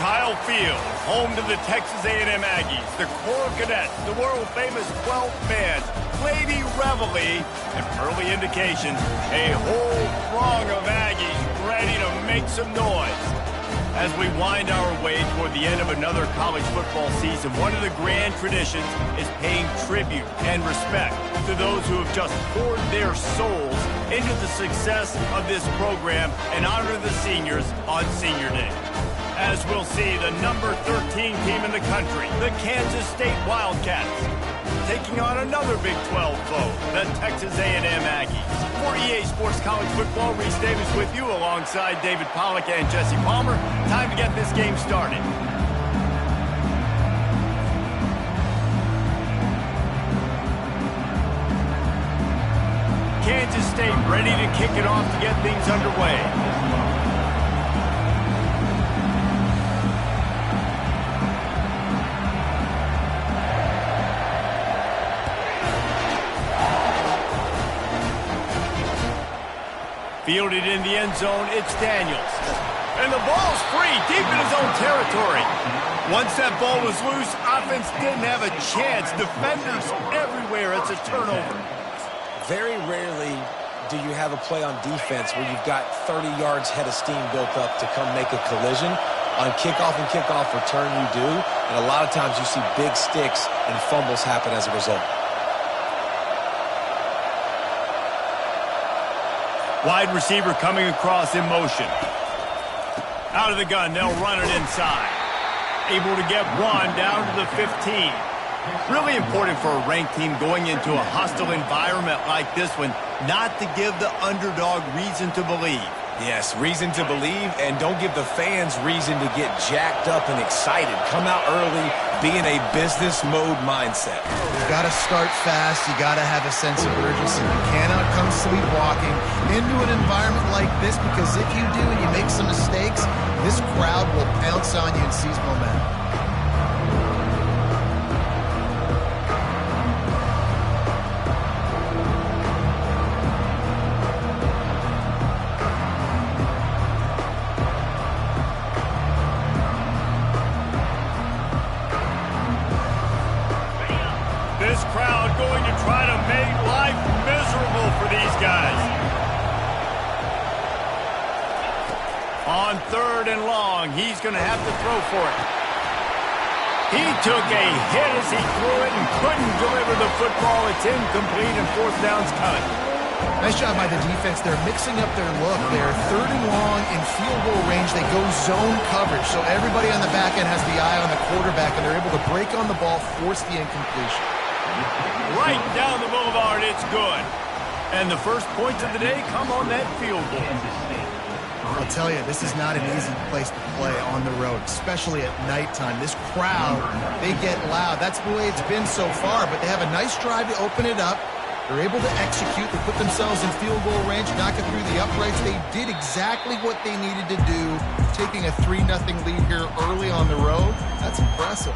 Kyle Field, home to the Texas A&M Aggies, the Coral Cadets, the world-famous 12 fans, Lady Reveille, and early indications, a whole throng of Aggies ready to make some noise. As we wind our way toward the end of another college football season, one of the grand traditions is paying tribute and respect to those who have just poured their souls into the success of this program and honor the seniors on Senior Day. As we'll see, the number 13 team in the country, the Kansas State Wildcats, taking on another Big 12 foe, the Texas A&M Aggies. For EA Sports College Football, Reese Davis with you alongside David Pollack and Jesse Palmer. Time to get this game started. Kansas State ready to kick it off to get things underway. Fielded in the end zone, it's Daniels. And the ball's free, deep in his own territory. Once that ball was loose, offense didn't have a chance. Defenders everywhere, it's a turnover. Very rarely do you have a play on defense where you've got 30 yards head of steam built up to come make a collision. On kickoff and kickoff return, you do. And a lot of times you see big sticks and fumbles happen as a result. Wide receiver coming across in motion. Out of the gun, they'll run it inside. Able to get one down to the 15. Really important for a ranked team going into a hostile environment like this one, not to give the underdog reason to believe. Yes, reason to believe, and don't give the fans reason to get jacked up and excited. Come out early, be in a business mode mindset. You got to start fast. You got to have a sense of urgency. You cannot come sleepwalking into an environment like this, because if you do and you make some mistakes, this crowd will pounce on you and seize momentum. This crowd going to try to make life miserable for these guys. On 3rd and long, he's going to have to throw for it. He took a hit as he threw it and couldn't deliver the football. It's incomplete and 4th down's coming. Nice job by the defense. They're mixing up their look. They're 3rd and long in field goal range. They go zone coverage, so everybody on the back end has the eye on the quarterback, and they're able to break on the ball, force the incompletion. Right down the boulevard, it's good. And the first points of the day come on that field goal. I'll tell you, this is not an easy place to play on the road, especially at nighttime. This crowd, they get loud. That's the way it's been so far, but they have a nice drive to open it up. They're able to execute. They put themselves in field goal range, knock it through the uprights. They did exactly what they needed to do, taking a 3-0 lead here early on the road. That's impressive.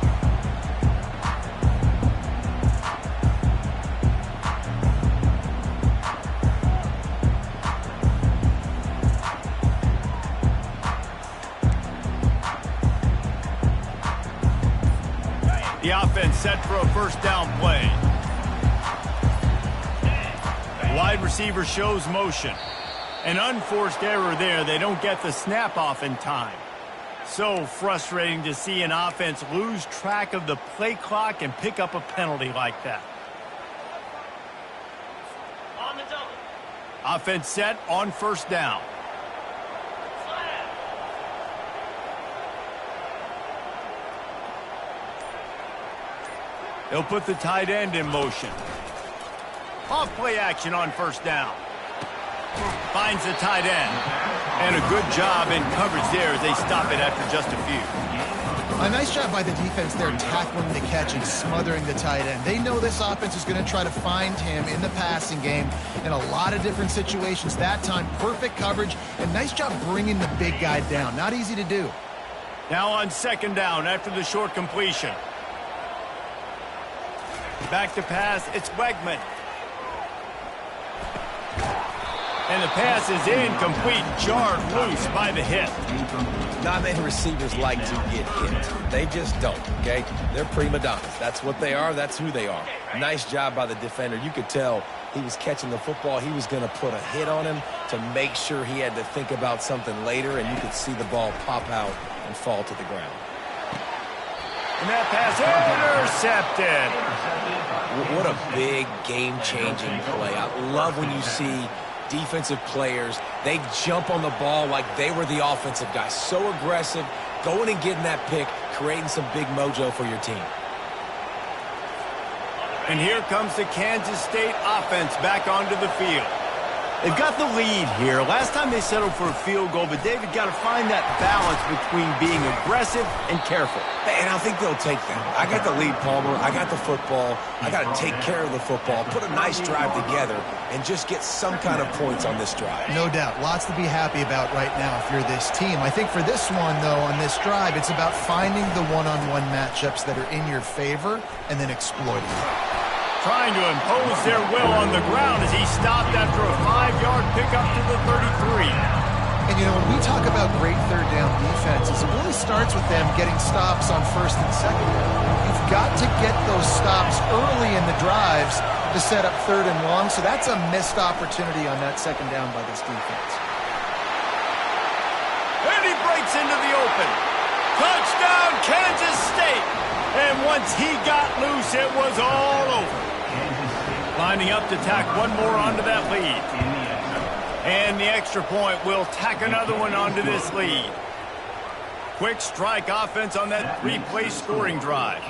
The offense set for a first down play. Wide receiver shows motion. An unforced error there. They don't get the snap off in time. So frustrating to see an offense lose track of the play clock and pick up a penalty like that. On the double. Offense set on first down. They'll put the tight end in motion. Off play action on first down. Finds the tight end. And a good job in coverage there as they stop it after just a few. A nice job by the defense there, tackling the catch and smothering the tight end. They know this offense is going to try to find him in the passing game in a lot of different situations. That time, perfect coverage, and nice job bringing the big guy down. Not easy to do. Now on second down after the short completion. Back to pass, it's Wegman. And the pass is incomplete, jarred loose by the hit. Not many receivers like to get hit. They just don't, okay? They're prima donnas. That's what they are. That's who they are. Nice job by the defender. You could tell he was catching the football. He was going to put a hit on him to make sure he had to think about something later, and you could see the ball pop out and fall to the ground. And that pass intercepted. What a big game-changing play. I love when you see defensive players, they jump on the ball like they were the offensive guy. So aggressive, going and getting that pick, creating some big mojo for your team. And here comes the Kansas State offense back onto the field. They've got the lead here. Last time they settled for a field goal, but David got to find that balance between being aggressive and careful. And I think they'll take that. I got the lead, Palmer. I got the football. I got to take care of the football, put a nice drive together, and just get some kind of points on this drive. No doubt. Lots to be happy about right now if you're this team. I think for this one, though, on this drive, it's about finding the one-on-one matchups that are in your favor and then exploiting them. Trying to impose their will on the ground as he stopped after a 5-yard pickup to the 33. And, you know, when we talk about great third down defenses, it really starts with them getting stops on first and second down. You've got to get those stops early in the drives to set up third and long, so that's a missed opportunity on that second down by this defense. And he breaks into the open. Touchdown, Kansas State! And once he got loose, it was all over. Lining up to tack one more onto that lead. And the extra point will tack another one onto this lead. Quick strike offense on that 3-play scoring drive.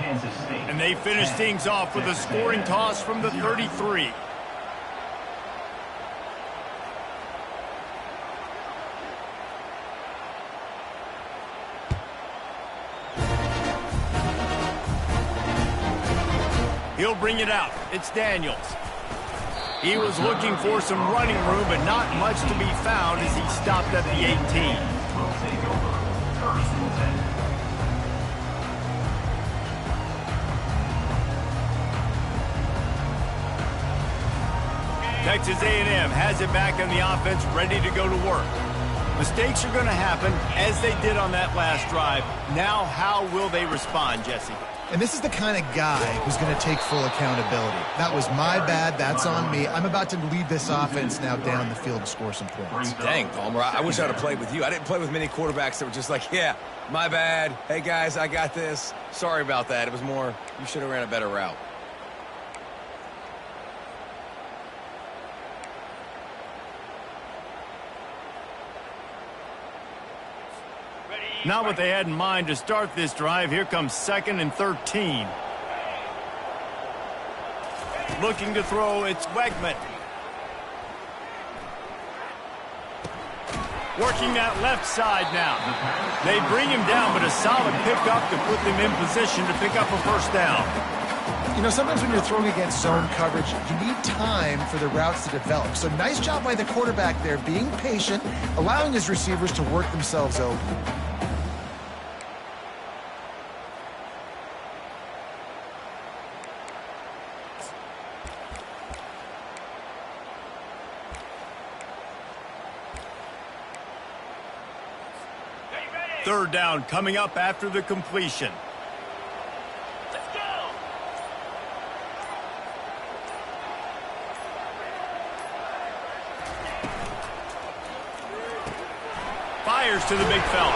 And they finish things off with a scoring toss from the 33. He'll bring it out. It's Daniels. He was looking for some running room, but not much to be found as he stopped at the 18. Texas A&M has it back in the offense, ready to go to work. Mistakes are going to happen, as they did on that last drive. Now, how will they respond, Jesse? And this is the kind of guy who's going to take full accountability. That was my bad. That's on me. I'm about to lead this offense now down the field to score some points. Dang, Palmer, I wish I'd have played with you. I didn't play with many quarterbacks that were just like, yeah, my bad. Hey, guys, I got this. Sorry about that. It was more, you should have ran a better route. Not what they had in mind to start this drive. Here comes 2nd and 13. Looking to throw, it's Wegman. Working that left side now. They bring him down, but a solid pickup to put them in position to pick up a first down. You know, sometimes when you're throwing against zone coverage, you need time for the routes to develop. So nice job by the quarterback there, being patient, allowing his receivers to work themselves open. Third down coming up after the completion. Let's go! Fires to the big fella.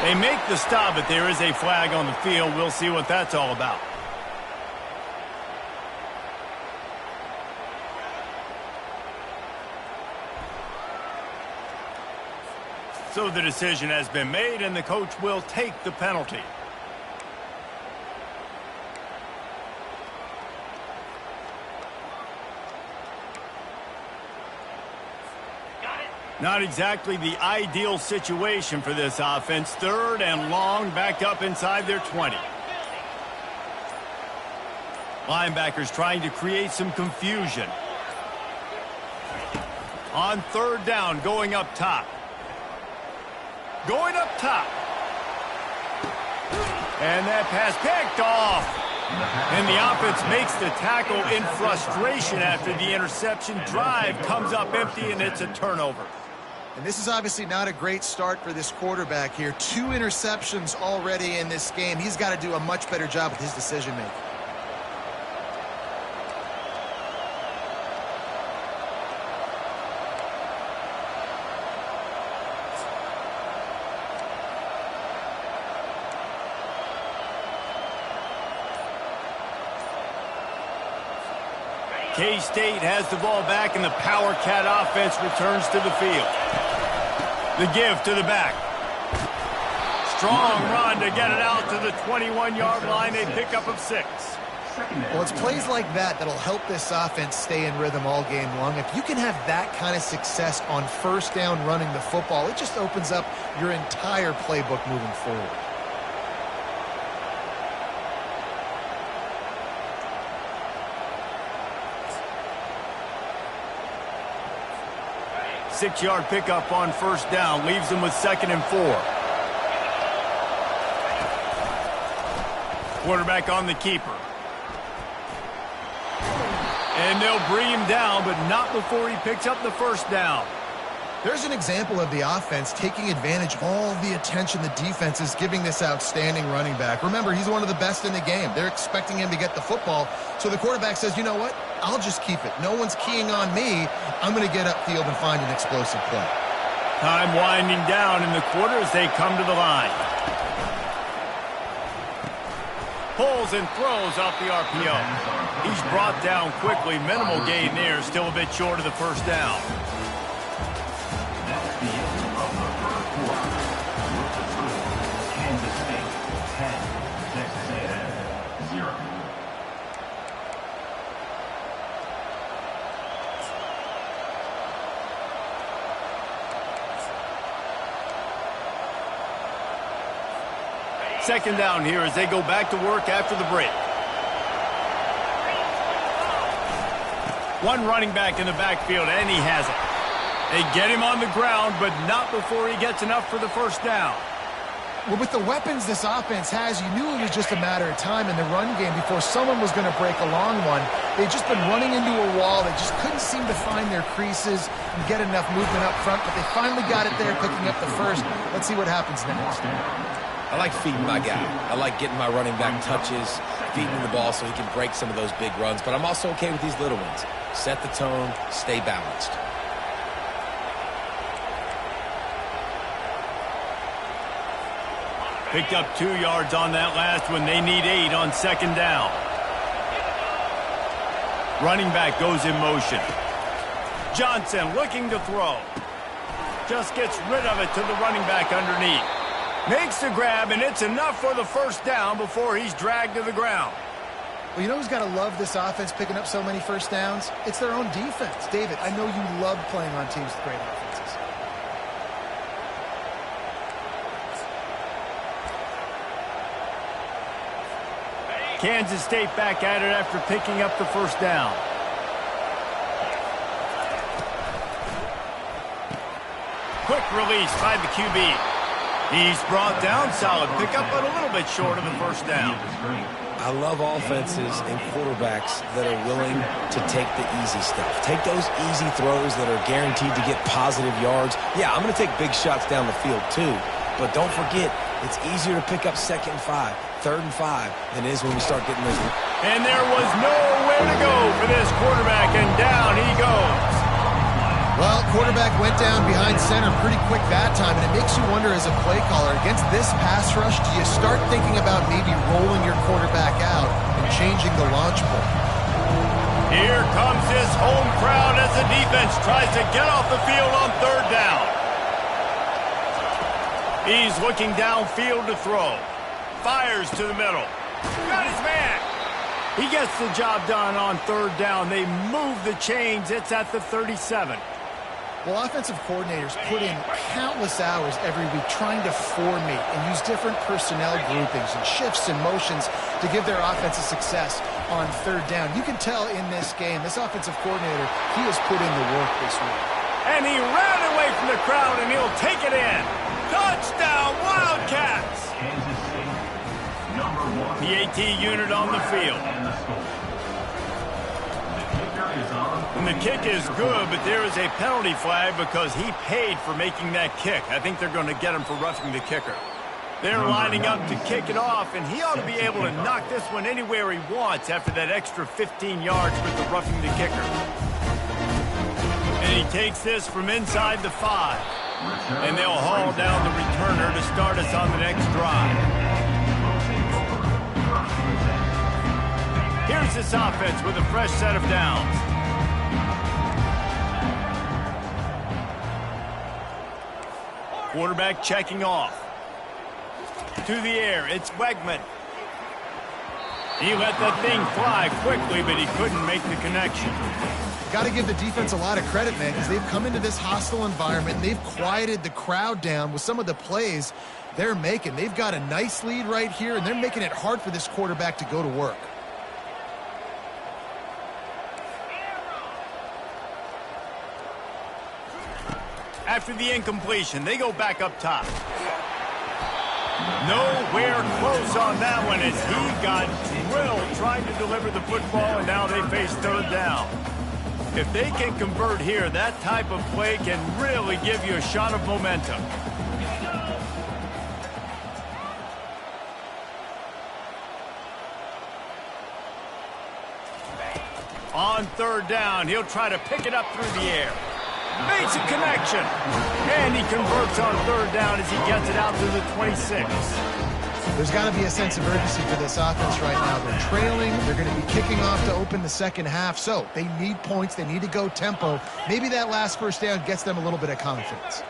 They make the stop, but there is a flag on the field. We'll see what that's all about. So the decision has been made, and the coach will take the penalty. Not exactly the ideal situation for this offense. 3rd and long, backed up inside their 20. Linebackers trying to create some confusion. On 3rd down, going up top. Going up top. And that pass picked off. And the offense makes the tackle in frustration after the interception. Drive comes up empty, and it's a turnover. And this is obviously not a great start for this quarterback here. 2 interceptions already in this game. He's got to do a much better job with his decision-making. K-State has the ball back, and the Power Cat offense returns to the field. The give to the back. Strong run to get it out to the 21-yard line. A pickup of 6. Well, it's plays like that that'll help this offense stay in rhythm all game long. If you can have that kind of success on first down running the football, it just opens up your entire playbook moving forward. Six-yard pickup on first down. Leaves them with 2nd and 4. Quarterback on the keeper. And they'll bring him down, but not before he picks up the first down. There's an example of the offense taking advantage of all the attention the defense is giving this outstanding running back. Remember, he's one of the best in the game. They're expecting him to get the football. So the quarterback says, you know what? I'll just keep it. No one's keying on me. I'm going to get upfield and find an explosive play. Time winding down in the quarter as they come to the line. Pulls and throws off the RPO. He's brought down quickly. Minimal gain there. Still a bit short of the first down. That's the end of the first quarter. With the score, Kansas State 10, Texas A&M 0. Second down here as they go back to work after the break. One running back in the backfield, and he has it. They get him on the ground, but not before he gets enough for the first down. Well, with the weapons this offense has, you knew it was just a matter of time in the run game before someone was going to break a long one. They've just been running into a wall. They just couldn't seem to find their creases and get enough movement up front, but they finally got it there, picking up the first. Let's see what happens next. I like feeding my guy. I like getting my running back touches, feeding him the ball so he can break some of those big runs. But I'm also okay with these little ones. Set the tone, stay balanced. Picked up 2 yards on that last one. They need 8 on second down. Running back goes in motion. Johnson looking to throw. Just gets rid of it to the running back underneath. Makes the grab, and it's enough for the first down before he's dragged to the ground. Well, you know who's got to love this offense picking up so many first downs? It's their own defense. David, I know you love playing on teams with great offenses. Kansas State back at it after picking up the first down. Quick release by the QB. He's brought down, solid pickup, but a little bit short of the first down. I love offenses and quarterbacks that are willing to take the easy stuff. Take those easy throws that are guaranteed to get positive yards. Yeah, I'm going to take big shots down the field too, but don't forget, it's easier to pick up 2nd and 5, 3rd and 5 than it is when we start getting those. And there was nowhere to go for this quarterback, and down he goes. Well, quarterback went down behind center pretty quick that time, and it makes you wonder as a play caller, against this pass rush, do you start thinking about maybe rolling your quarterback out and changing the launch point? Here comes his home crowd as the defense tries to get off the field on third down. He's looking downfield to throw. Fires to the middle. Got his man. He gets the job done on third down. They move the chains. It's at the 37. Well, offensive coordinators put in countless hours every week trying to formate and use different personnel groupings and shifts and motions to give their offensive success on third down. You can tell in this game, this offensive coordinator, he has put in the work this week. And he ran away from the crowd, and he'll take it in. Touchdown, Wildcats! Kansas State, number 1. PAT unit on the field. And the score. The kicker is on. And the kick is good, but there is a penalty flag because he paid for making that kick. I think they're going to get him for roughing the kicker. They're lining up to kick it off, and he ought to be able to knock this one anywhere he wants after that extra 15 yards with the roughing the kicker. And he takes this from inside the 5. And they'll haul down the returner to start us on the next drive. Here's this offense with a fresh set of downs. Quarterback checking off. To the air, it's Wegman. He let that thing fly quickly, but he couldn't make the connection. Got to give the defense a lot of credit, man, because they've come into this hostile environment and they've quieted the crowd down with some of the plays they're making. They've got a nice lead right here, and they're making it hard for this quarterback to go to work. After the incompletion, they go back up top. Nowhere close on that one as he got drilled trying to deliver the football, and now they face third down. If they can convert here, that type of play can really give you a shot of momentum. On third down, he'll try to pick it up through the air. Makes a connection. And he converts on third down as he gets it out to the 26. There's got to be a sense of urgency for this offense right now. They're trailing. They're going to be kicking off to open the second half. So they need points. They need to go tempo. Maybe that last first down gets them a little bit of confidence.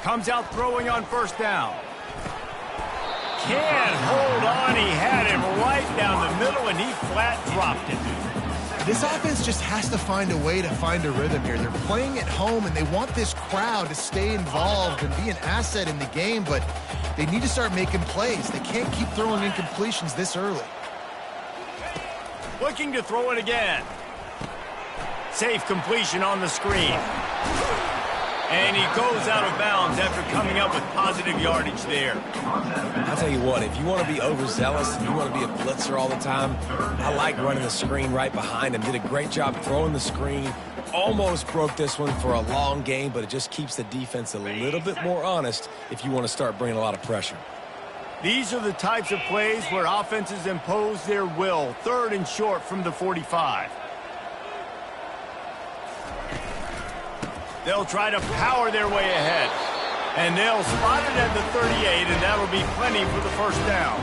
Comes out throwing on first down. Can't hold on. He had him right down the middle, and he flat dropped it. This offense just has to find a way to find a rhythm here. They're playing at home, and they want this crowd to stay involved and be an asset in the game, but they need to start making plays. They can't keep throwing incompletions this early. Looking to throw it again. Safe completion on the screen. And he goes out of bounds after coming up with positive yardage there. I'll tell you what, if you want to be overzealous and you want to be a blitzer all the time, I like running the screen right behind him. Did a great job throwing the screen. Almost broke this one for a long game, but it just keeps the defense a little bit more honest if you want to start bringing a lot of pressure. These are the types of plays where offenses impose their will. Third and short from the 45. They'll try to power their way ahead. And they'll spot it at the 38, and that'll be plenty for the first down.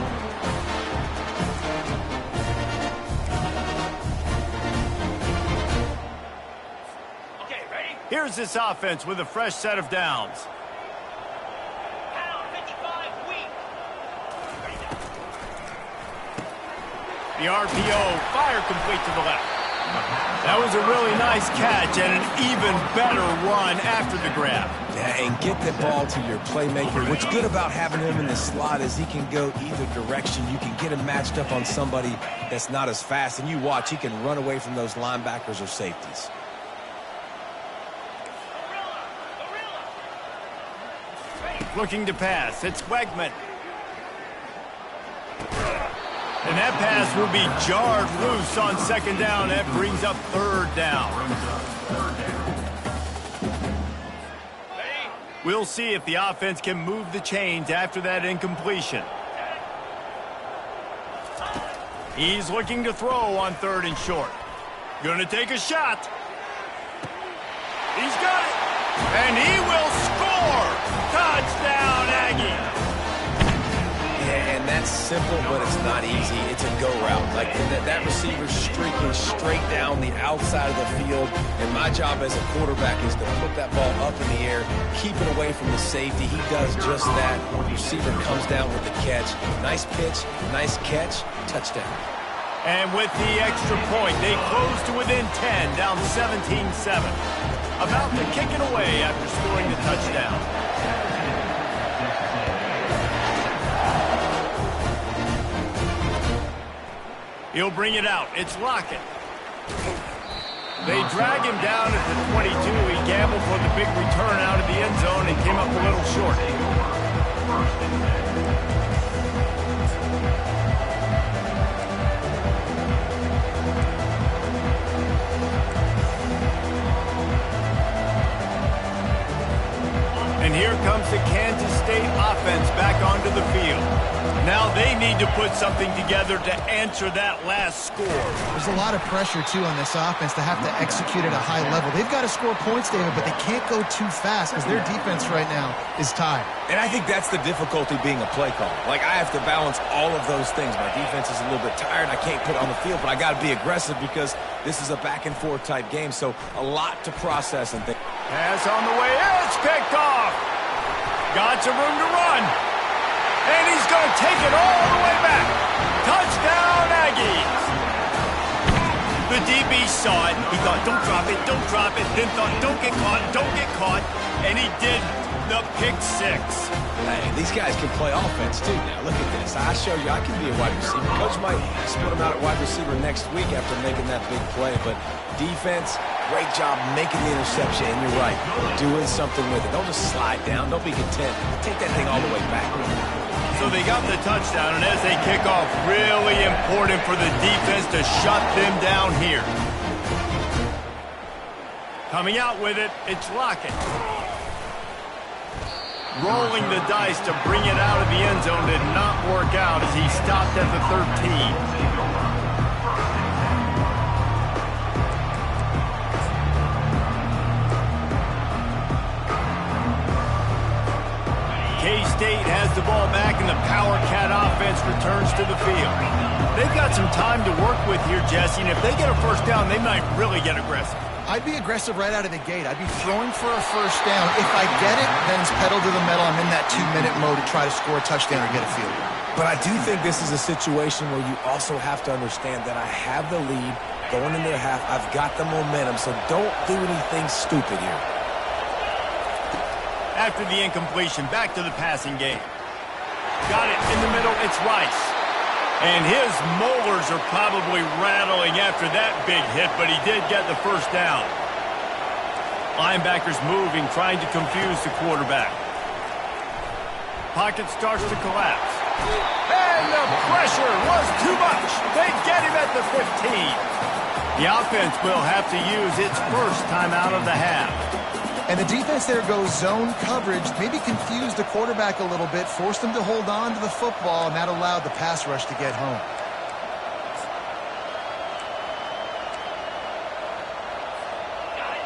Okay, ready? Here's this offense with a fresh set of downs. Pound 55 weak. The RPO, fire complete to the left. That was a really nice catch and an even better run after the grab. Yeah, and get the ball to your playmaker. What's good about having him in the slot is he can go either direction. You can get him matched up on somebody that's not as fast, and you watch, he can run away from those linebackers or safeties. Looking to pass, it's Wegman. And that pass will be jarred loose on second down. That brings up third down. We'll see if the offense can move the chains after that incompletion. He's looking to throw on third and short. Gonna take a shot. He's got it. And he will score. Touchdown, Aggie. Yeah, and that's simple, but it's not easy. It's a go route. Like that receiver's streaking straight down the outside of the field, and my job as a quarterback is to put that ball up in the air, keep it away from the safety. He does just that. The receiver comes down with the catch. Nice pitch, nice catch, touchdown. And with the extra point, they close to within 10, down 17-7. About to kick it away after scoring the touchdown. He'll bring it out. It's Lockett. They drag him down at the 22. He gambled for the big return out of the end zone and came up a little short. And here comes the Kansas State offense back onto the field. Now they need to put something together to answer that last score. There's a lot of pressure, too, on this offense to have to execute at a high level. They've got to score points, David, but they can't go too fast because their defense right now is tired. And I think that's the difficulty being a play caller. Like, I have to balance all of those things. My defense is a little bit tired. I can't put it on the field, but I got to be aggressive because this is a back-and-forth type game, so a lot to process and think. Pass on the way. It's picked off. Got some room to run. And he's going to take it all the way back. Touchdown, Aggies. The DB saw it. He thought, don't drop it, don't drop it. Then thought, don't get caught, don't get caught. And he did the pick six. Hey, these guys can play offense, too. Now, look at this. I show you I can be a wide receiver. Coach might split him out at wide receiver next week after making that big play. But defense, great job making the interception. And you're right, doing something with it. Don't just slide down. Don't be content. Take that thing all the way back. So they got the touchdown, and as they kick off, really important for the defense to shut them down here. Coming out with it, it's Lockett. Rolling the dice to bring it out of the end zone did not work out as he stopped at the 13. K-State has the ball back, and the Power Cat offense returns to the field. They've got some time to work with here, Jesse, and if they get a first down, they might really get aggressive. I'd be aggressive right out of the gate. I'd be throwing for a first down. If I get it, then it's pedal to the metal. I'm in that 2-minute mode to try to score a touchdown or get a field goal. But I do think this is a situation where you also have to understand that I have the lead going into the half. I've got the momentum, so don't do anything stupid here. After the incompletion, back to the passing game. Got it in the middle, it's Rice. And his molars are probably rattling after that big hit, but he did get the first down. Linebackers moving, trying to confuse the quarterback. Pocket starts to collapse. And the pressure was too much. They get him at the 15. The offense will have to use its first timeout of the half. And the defense there goes zone coverage, maybe confused the quarterback a little bit, forced him to hold on to the football, and that allowed the pass rush to get home.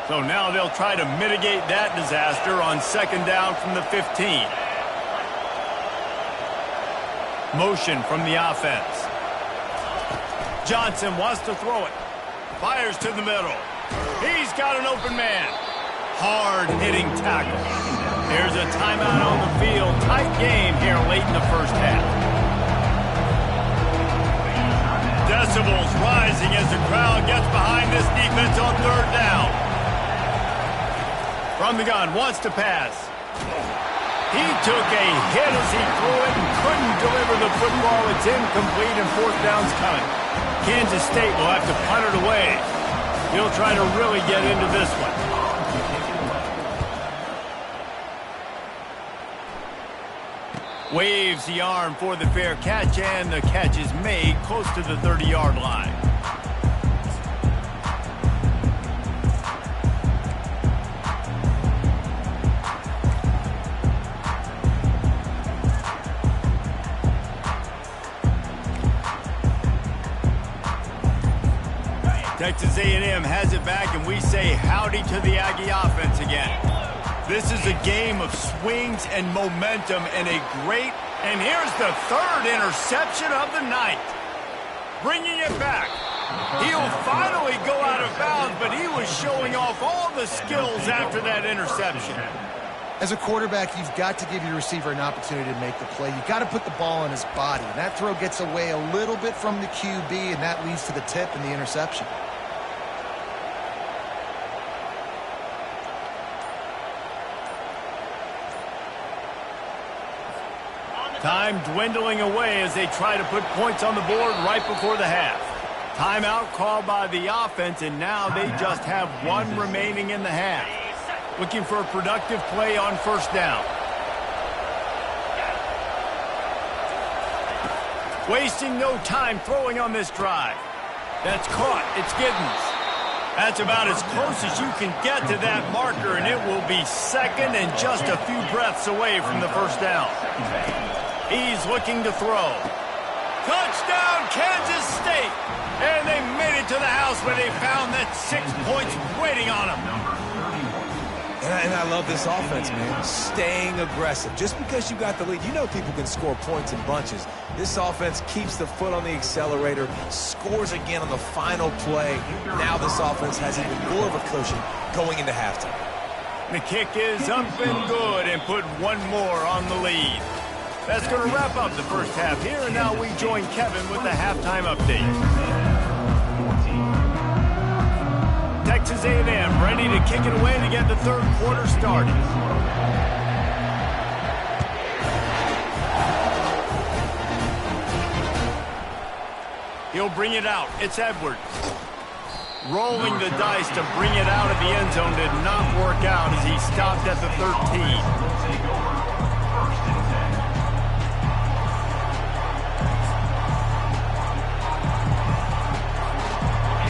So now they'll try to mitigate that disaster on second down from the 15. Motion from the offense. Johnson wants to throw it. Fires to the middle. He's got an open man. Hard-hitting tackle. There's a timeout on the field. Tight game here late in the first half. Decibels rising as the crowd gets behind this defense on third down. From the gun, wants to pass. He took a hit as he threw it and couldn't deliver the football. It's incomplete and fourth down's coming. Kansas State will have to punt it away. He'll try to really get into this one. Waves the arm for the fair catch, and the catch is made close to the 30-yard line. Texas A&M has it back, and we say howdy to the Aggie offense again. This is a game of swings and momentum and and here's the third interception of the night. Bringing it back. He'll finally go out of bounds, but he was showing off all the skills after that interception. As a quarterback, you've got to give your receiver an opportunity to make the play. You've got to put the ball in his body. And that throw gets away a little bit from the QB, and that leads to the tip and the interception. Time dwindling away as they try to put points on the board right before the half. Timeout called by the offense, and now they just have one remaining in the half. Looking for a productive play on first down. Wasting no time throwing on this drive. That's caught. It's Giddens. That's about as close as you can get to that marker, and it will be second and just a few breaths away from the first down. He's looking to throw. Touchdown, Kansas State! And they made it to the house where they found that 6 points waiting on them. And I love this offense, man. Staying aggressive. Just because you got the lead, you know people can score points in bunches. This offense keeps the foot on the accelerator, scores again on the final play. Now this offense has even more of a cushion going into halftime. The kick is up and good and put one more on the lead. That's going to wrap up the first half here, and now we join Kevin with the halftime update. Texas A&M ready to kick it away to get the third quarter started. He'll bring it out. It's Edwards. Rolling the dice to bring it out of the end zone did not work out as he stopped at the 13.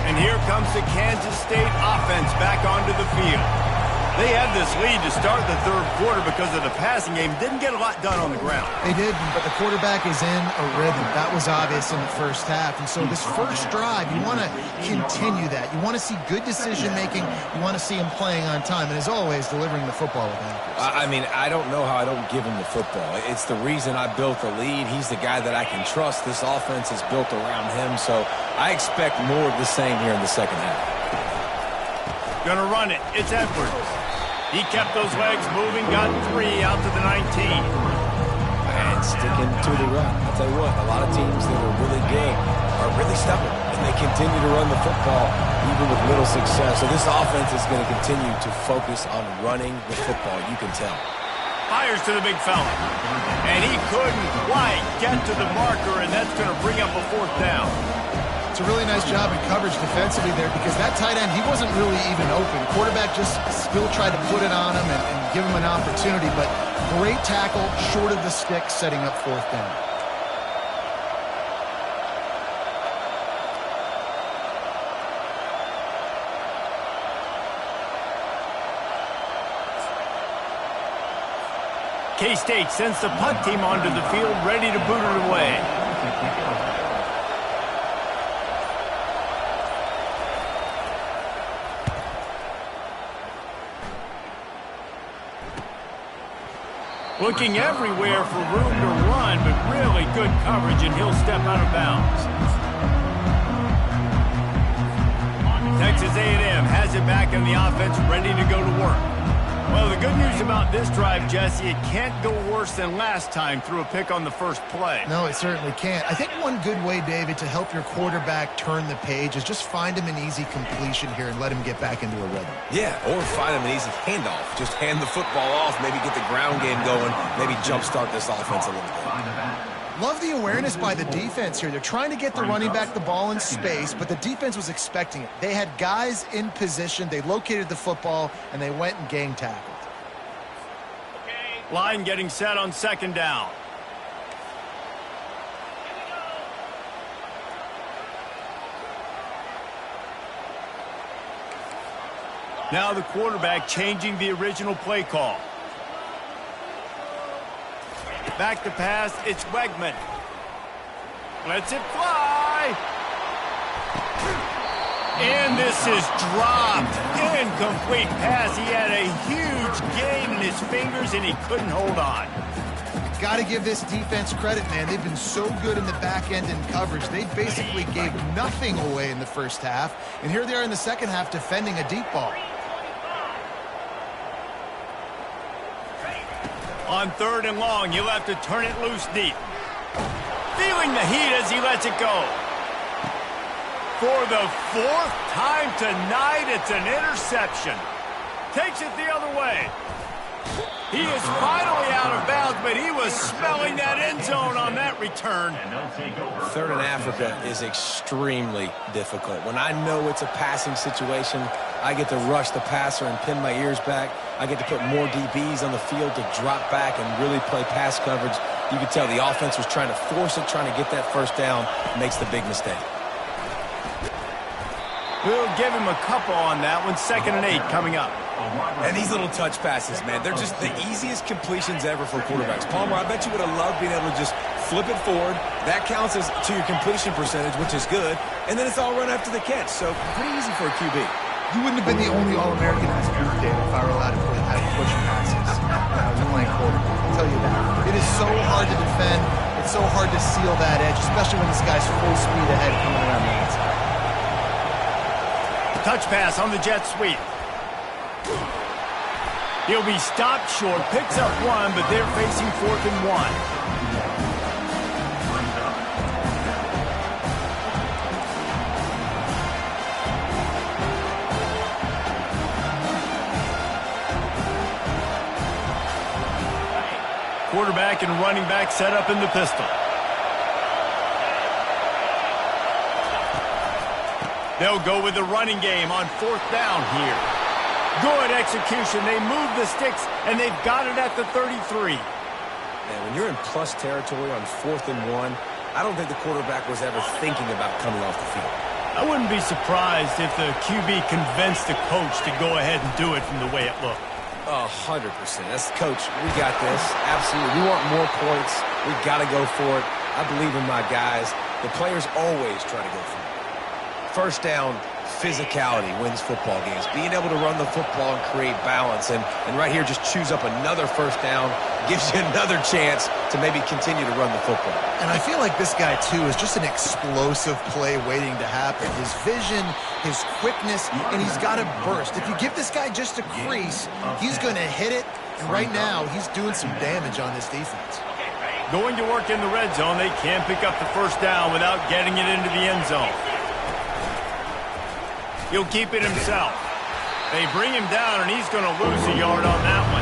And here comes the Kansas State offense back onto the field. They had this lead to start the third quarter because of the passing game. Didn't get a lot done on the ground. They did, but the quarterback is in a rhythm. That was obvious in the first half. And so this first drive, you want to continue that. You want to see good decision-making. You want to see him playing on time. And as always, delivering the football with accuracy. I mean, I don't know how I don't give him the football. It's the reason I built the lead. He's the guy that I can trust. This offense is built around him. So I expect more of the same here in the second half. Gonna run it. It's Edwards. He kept those legs moving, got 3 out to the 19. And sticking to the run. I'll tell you what, a lot of teams that are really good are really stubborn, and they continue to run the football even with little success. So this offense is going to continue to focus on running the football, you can tell. Fires to the big fella. And he couldn't quite get to the marker, and that's going to bring up a fourth down. It's a really nice job in coverage defensively there because that tight end, he wasn't really even open. Quarterback just still tried to put it on him and give him an opportunity, but great tackle, short of the stick, setting up fourth down. K-State sends the punt team onto the field, ready to boot it away. Looking everywhere for room to run, but really good coverage, and he'll step out of bounds. Texas A&M has it back in the offense, ready to go to work. Well, the good news about this drive, Jesse, it can't go worse than last time through a pick on the first play. No, it certainly can't. I think one good way, David, to help your quarterback turn the page is just find him an easy completion here and let him get back into a rhythm. Yeah, or find him an easy handoff. Just hand the football off, maybe get the ground game going, maybe jumpstart this offense a little bit. Love the awareness by the defense here. They're trying to get the running back the ball in space, but the defense was expecting it. They had guys in position. They located the football, and they went and gang tackled. Line getting set on second down. Now the quarterback changing the original play call. Back to pass, it's Wegman. Lets it fly. And this is dropped. Incomplete pass. He had a huge gain in his fingers, and he couldn't hold on. Got to give this defense credit, man. They've been so good in the back end in coverage. They basically gave nothing away in the first half, and here they are in the second half defending a deep ball. On third and long, he'll have to turn it loose deep. Feeling the heat as he lets it go. For the fourth time tonight, it's an interception. Takes it the other way. He is finally out of bounds, but he was smelling that end zone on that return. And they'll take over. Third and Africa is extremely difficult. When I know it's a passing situation, I get to rush the passer and pin my ears back. I get to put more DBs on the field to drop back and really play pass coverage. You can tell the offense was trying to force it, trying to get that first down, makes the big mistake. We'll give him a couple on that one. 2nd and 8 coming up. And these little touch passes, man, they're just the easiest completions ever for quarterbacks. Palmer, I bet you would have loved being able to just flip it forward. That counts as to your completion percentage, which is good. And then it's all run after the catch. So pretty easy for a QB. You wouldn't have been the only All-American in this group, Dave, if I were allowed to have push passes. I was playing quarterback. I'll tell you that. It is so hard to defend. It's so hard to seal that edge, especially when this guy's full speed ahead coming around the outside. Touch pass on the jet sweep. He'll be stopped short, picks up 1, but they're facing 4th and 1. Quarterback and running back set up in the pistol. They'll go with the running game on 4th down here. Good execution. They move the sticks, and they've got it at the 33. Man, when you're in plus territory on 4th and 1, I don't think the quarterback was ever thinking about coming off the field. I wouldn't be surprised if the QB convinced the coach to go ahead and do it from the way it looked. 100%. That's coach. We got this. Absolutely. We want more points. We got to go for it. I believe in my guys. The players always try to go for it. First down, physicality wins football games. Being able to run the football and create balance. And right here, just choose up another first down. Gives you another chance to maybe continue to run the football. And I feel like this guy, too, is just an explosive play waiting to happen. His vision, his quickness, and he's got a burst. If you give this guy just a crease, he's going to hit it. And right now, he's doing some damage on this defense. Going to work in the red zone. They can't pick up the first down without getting it into the end zone. He'll keep it himself. They bring him down, and he's going to lose a yard on that one.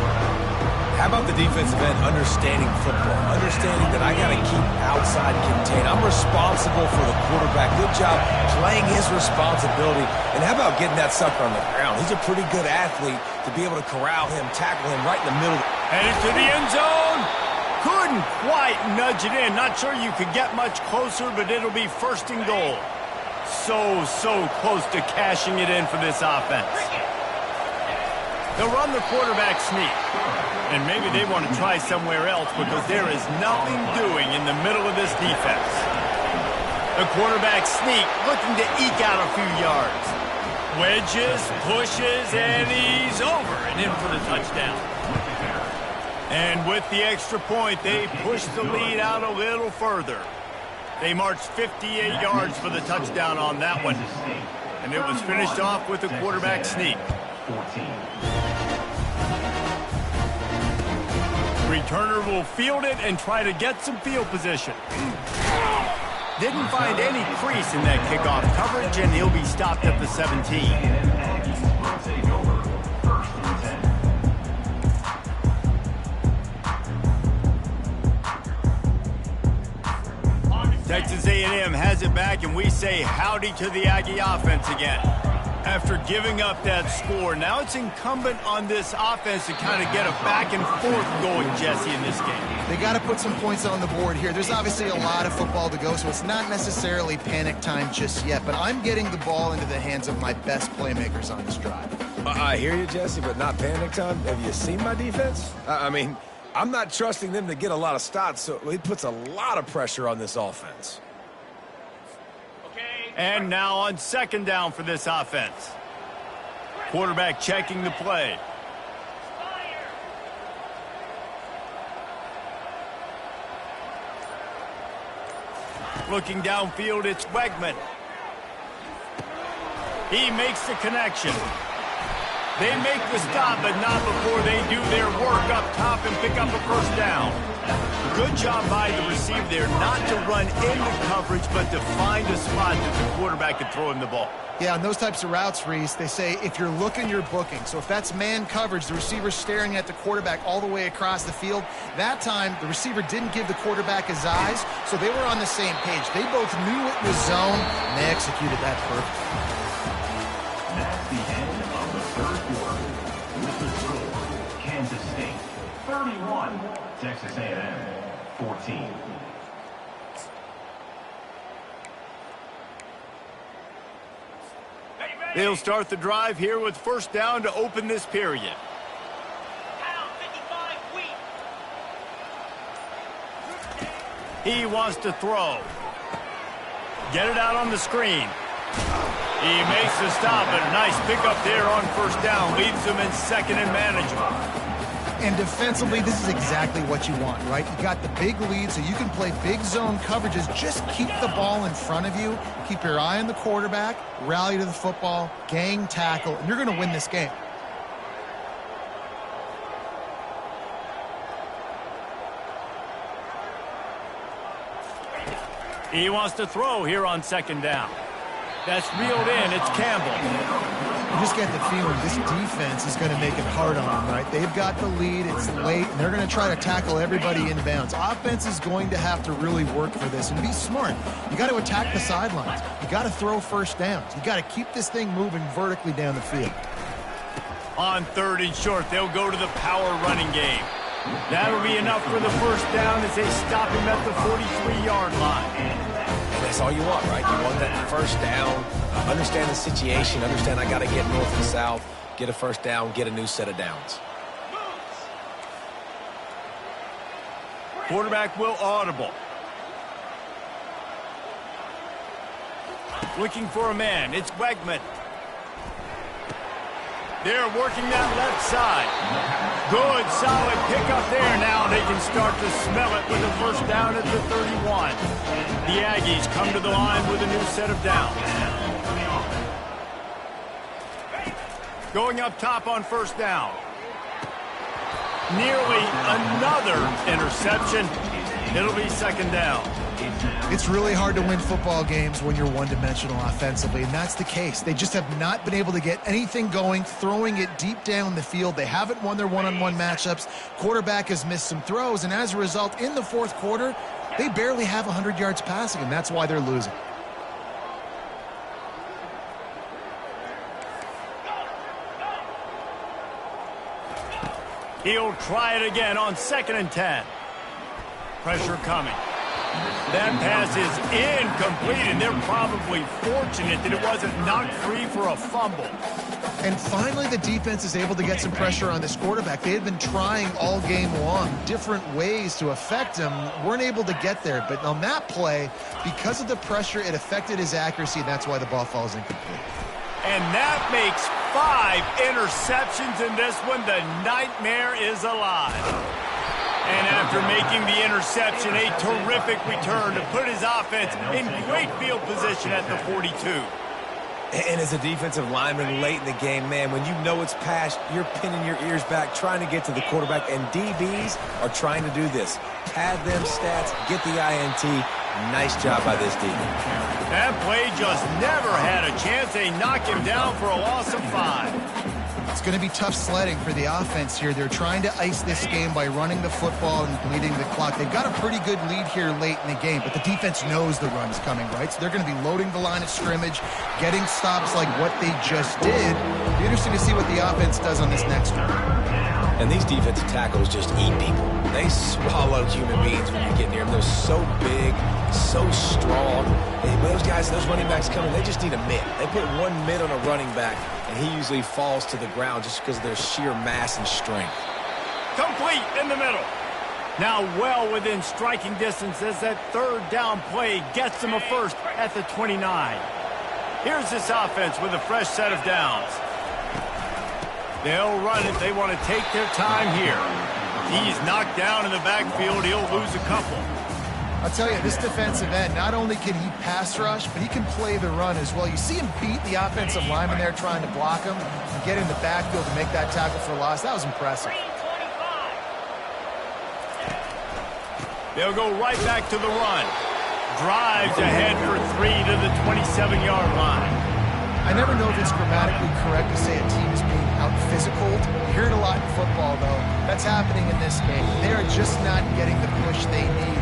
How about the defensive end understanding football, understanding that I got to keep outside contained. I'm responsible for the quarterback. Good job playing his responsibility. And how about getting that sucker on the ground? He's a pretty good athlete to be able to corral him, tackle him right in the middle. Headed to the end zone. Couldn't quite nudge it in. Not sure you could get much closer, but it'll be 1st and goal. So close to cashing it in for this offense. They'll run the quarterback sneak. And maybe they want to try somewhere else because there is nothing doing in the middle of this defense. The quarterback sneak looking to eke out a few yards. Wedges, pushes, and he's over and in for the touchdown. And with the extra point, they push the lead out a little further. They marched 58 yards for the touchdown on that one. And it was finished off with a quarterback sneak. Returner will field it and try to get some field position. Didn't find any crease in that kickoff coverage, and he'll be stopped at the 17. Texas A&M has it back, and we say howdy to the Aggie offense again. After giving up that score, now it's incumbent on this offense to kind of get a back and forth going, Jesse, in this game. They got to put some points on the board here. There's obviously a lot of football to go, so it's not necessarily panic time just yet, but I'm getting the ball into the hands of my best playmakers on this drive. I hear you, Jesse, but not panic time. Have you seen my defense? I mean, I'm not trusting them to get a lot of stops, so it puts a lot of pressure on this offense. And now on 2nd down for this offense. Quarterback checking the play. Looking downfield, it's Wegman. He makes the connection. They make the stop, but not before they do their work up top and pick up a first down. Good job by the receiver there not to run into coverage, but to find a spot that the quarterback can throw him the ball. Yeah, on those types of routes, Reese, they say if you're looking, you're booking. So if that's man coverage, the receiver's staring at the quarterback all the way across the field. That time, the receiver didn't give the quarterback his eyes, so they were on the same page. They both knew it was zone, and they executed that perfectly. That's the end of the third quarter. With the score, Kansas State 31, Texas A&M 14. They'll start the drive here with first down to open this period. Pound 55 wheat. He wants to throw. Get it out on the screen. He makes the stop, and a nice pickup there on first down. Leaves him in second and manageable. And defensively, this is exactly what you want, right? You got the big lead, so you can play big zone coverages. Just keep the ball in front of you. Keep your eye on the quarterback. Rally to the football. Gang tackle. And you're going to win this game. He wants to throw here on second down. That's reeled in. It's Campbell. You just get the feeling this defense is going to make it hard on them, right? They've got the lead. It's late, and they're going to try to tackle everybody inbounds. Offense is going to have to really work for this and be smart. You got to attack the sidelines. You got to throw first downs. You got to keep this thing moving vertically down the field. On third and short, they'll go to the power running game. That'll be enough for the first down as they stop him at the 43-yard line. That's all you want, right? You want that first down, understand the situation, understand I got to get north and south, get a first down, get a new set of downs. Quarterback will audible. Looking for a man. It's Wegman. They're working that left side. Good, solid pickup there. Now they can start to smell it with a first down at the 31. The Aggies come to the line with a new set of downs. Going up top on first down. Nearly another interception. It'll be second down. It's really hard to win football games when you're one-dimensional offensively, and that's the case. They just have not been able to get anything going, throwing it deep down the field. They haven't won their one-on-one matchups. Quarterback has missed some throws, and as a result, in the fourth quarter, they barely have 100 yards passing, and that's why they're losing. He'll try it again on second and 10. Pressure coming. That pass is incomplete, and they're probably fortunate that it wasn't knocked free for a fumble. And finally, the defense is able to get some pressure on this quarterback. They had been trying all game long different ways to affect him, weren't able to get there. But on that play, because of the pressure, it affected his accuracy, and that's why the ball falls incomplete. And that makes 5 interceptions in this one. The nightmare is alive. And after making the interception, a terrific return to put his offense in great field position at the 42. And as a defensive lineman late in the game, man, when you know it's past, you're pinning your ears back, trying to get to the quarterback, and DBs are trying to do this. Pad them stats, get the INT. Nice job by this defense. That play just never had a chance. They knock him down for a loss of 5. It's going to be tough sledding for the offense here. They're trying to ice this game by running the football and bleeding the clock. They've got a pretty good lead here late in the game, but the defense knows the run's coming, right? So they're going to be loading the line of scrimmage, getting stops like what they just did. It'll be interesting to see what the offense does on this next one. And these defensive tackles just eat people. They swallow human beings when you get near them. They're so big, so strong. And when those guys, those running backs come in, they just need a mid. They put one mid on a running back, and he usually falls to the ground just because of their sheer mass and strength. Complete in the middle. Now well within striking distance as that third down play gets them a first at the 29. Here's this offense with a fresh set of downs. They'll run it. They want to take their time here. He's knocked down in the backfield. He'll lose a couple. I'll tell you, this defensive end, not only can he pass rush, but he can play the run as well. You see him beat the offensive lineman there trying to block him and get in the backfield to make that tackle for loss. That was impressive. 325. They'll go right back to the run. Drives ahead for 3 to the 27-yard line. I never know if it's grammatically correct to say a team is being out-physicaled. You hear it a lot in football, though. That's happening in this game. They're just not getting the push they need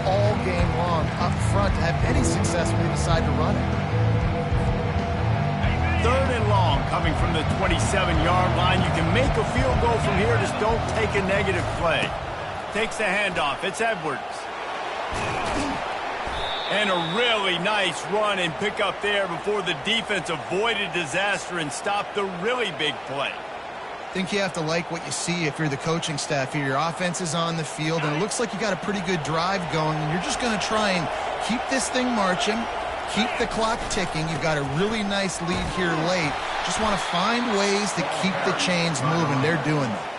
all game long up front to have any success when they decide to run it. 3rd and long coming from the 27-yard line. You can make a field goal from here. Just don't take a negative play. Takes the handoff. It's Edwards. And a really nice run and pick up there before the defense avoided disaster and stopped the really big play. I think you have to like what you see if you're the coaching staff here. Your offense is on the field, and it looks like you got a pretty good drive going, and you're just going to try and keep this thing marching, keep the clock ticking. You've got a really nice lead here late. Just want to find ways to keep the chains moving. They're doing that.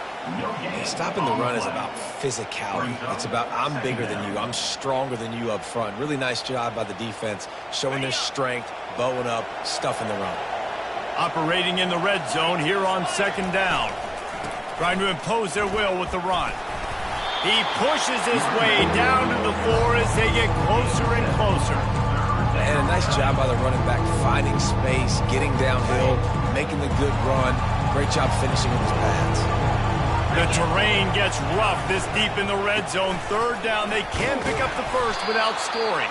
Stopping the run is about physicality. It's about I'm bigger than you. I'm stronger than you up front. Really nice job by the defense, showing their strength, bowing up, stuffing the run. Operating in the red zone here on 2nd down. Trying to impose their will with the run. He pushes his way down to the floor as they get closer and closer. And a nice job by the running back, finding space, getting downhill, making the good run. Great job finishing with his pads. The terrain gets rough this deep in the red zone. 3rd down, they can pick up the first without scoring.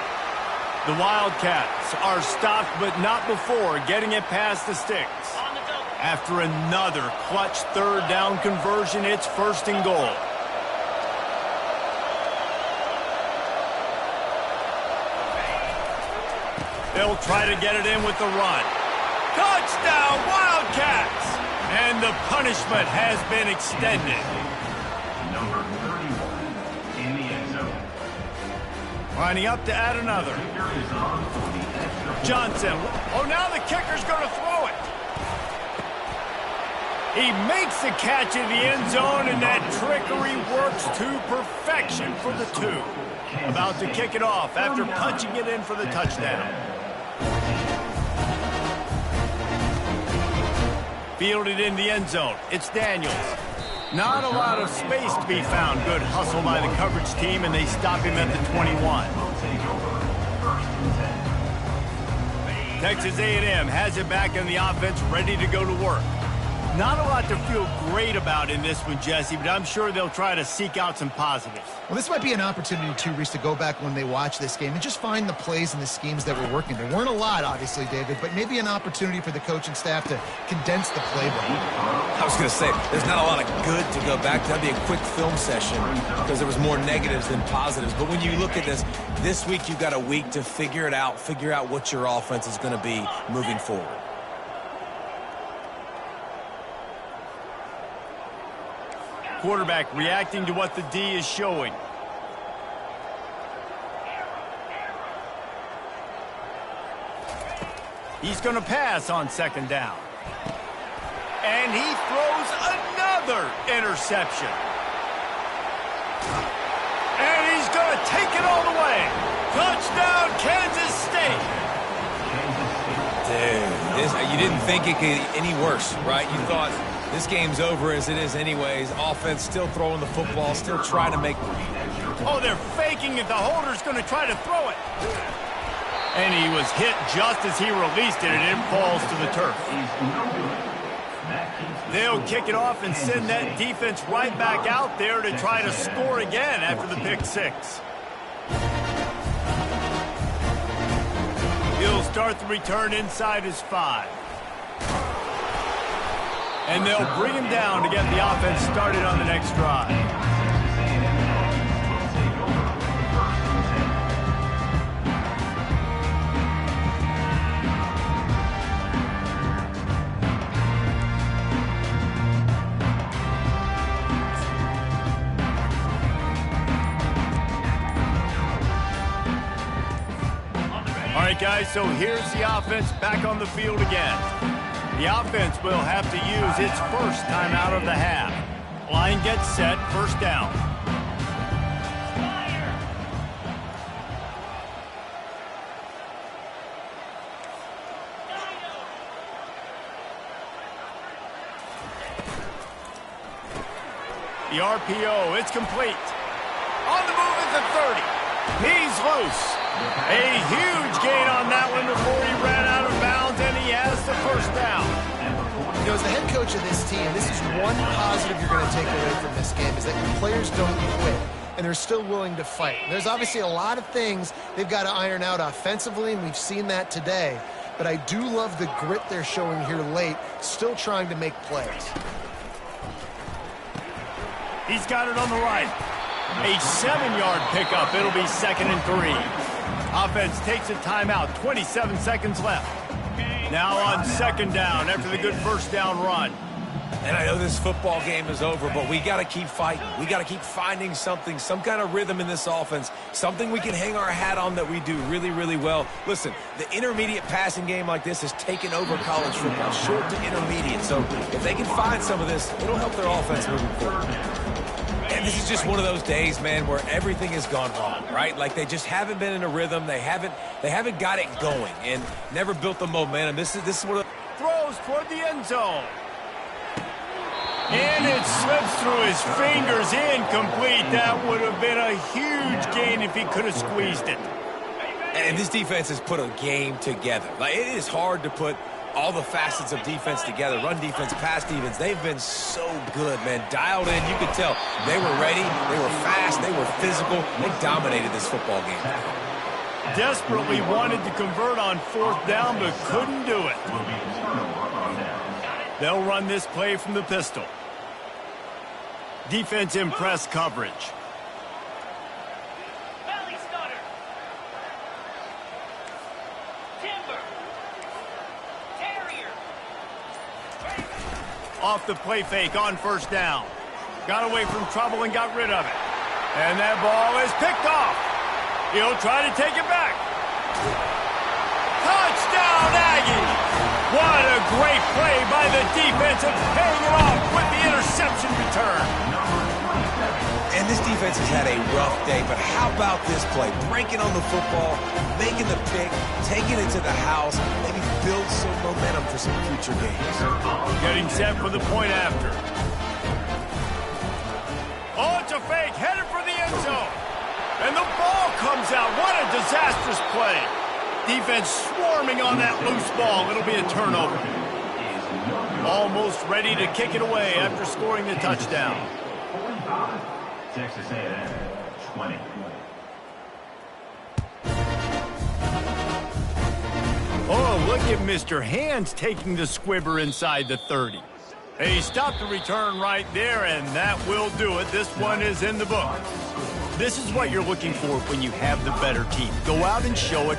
The Wildcats are stopped, but not before getting it past the sticks. On the double. After another clutch 3rd down conversion, it's 1st and goal. They'll try to get it in with the run. Touchdown, Wildcats! And the punishment has been extended. Number 31 in the end zone. Lining up to add another. Kicker is on for the extra point. Johnson. Oh, now the kicker's going to throw it. He makes the catch in the end zone, and that trickery works to perfection for the 2. About to kick it off after punching it in for the touchdown. Fielded in the end zone. It's Daniels. Not a lot of space to be found. Good hustle by the coverage team, and they stop him at the 21. Texas A&M has it back in the offense, ready to go to work. Not a lot to feel great about in this one, Jesse, but I'm sure they'll try to seek out some positives. Well, this might be an opportunity, too, Reese, to go back when they watch this game and just find the plays and the schemes that were working. There weren't a lot, obviously, David, but maybe an opportunity for the coaching staff to condense the playbook. I was going to say, there's not a lot of good to go back to. That'd be a quick film session because there was more negatives than positives. But when you look at this week you've got a week to figure it out, figure out what your offense is going to be moving forward. Quarterback reacting to what the D is showing. He's going to pass on 2nd down. And he throws another interception. And he's going to take it all the way. Touchdown, Kansas State. Dude, you didn't think it could get any worse, right? You thought this game's over as it is anyways. Offense still throwing the football, still trying to make... Oh, they're faking it. The holder's going to try to throw it. And he was hit just as he released it, and it falls to the turf. They'll kick it off and send that defense right back out there to try to score again after the pick 6. He'll start the return inside his 5. And they'll bring him down to get the offense started on the next drive. All right, guys, so here's the offense back on the field again. The offense will have to use its first timeout of the half. Line gets set, 1st down. The RPO, it's complete. On the move at the 30. He's loose. A huge gain on that one before he ran out of bounds, and he has the first down. You know, as the head coach of this team, this is one positive you're going to take away from this game, is that your players don't quit, and they're still willing to fight. There's obviously a lot of things they've got to iron out offensively, and we've seen that today. But I do love the grit they're showing here late, still trying to make plays. He's got it on the right. A 7-yard pickup. It'll be 2nd and 3. Offense takes a timeout. 27 seconds left. Now on 2nd down after the good first down run. And I know this football game is over, but we got to keep fighting. We got to keep finding something, some kind of rhythm in this offense, something we can hang our hat on that we do really, really well. Listen, the intermediate passing game like this has taken over college football, short to intermediate. So if they can find some of this, it'll help their offense moving forward. And this is just one of those days, man, where everything has gone wrong, right? Like they just haven't been in a rhythm. They haven't got it going and never built the momentum. This is one of throws toward the end zone. And it slips through his fingers, incomplete. That would have been a huge gain if he could have squeezed it. And this defense has put a game together. Like, it is hard to put all the facets of defense together. Run defense, pass defense. They've been so good, man. Dialed in. You could tell they were ready. They were fast. They were physical. They dominated this football game. Desperately wanted to convert on 4th down, but couldn't do it. They'll run this play from the pistol. Defense in press coverage. Valley starter. Timber. Terrier. Off the play fake on 1st down. Got away from trouble and got rid of it. And that ball is picked off. He'll try to take it back. Touchdown, Aggies! What a great play by the defense and paying it off with the interception return. And this defense has had a rough day, but how about this play? Breaking on the football, making the pick, taking it to the house, maybe build some momentum for some future games. Getting set for the point after. Oh, it's a fake, headed for the end zone. And the ball comes out. What a disastrous play. Defense swarming on that loose ball. It'll be a turnover. Almost ready to kick it away after scoring the touchdown. Texas A&M 20. Oh, look at Mr. Hands taking the squibber inside the 30. He stopped the return right there, and that will do it. This one is in the book. This is what you're looking for when you have the better team. Go out and show it.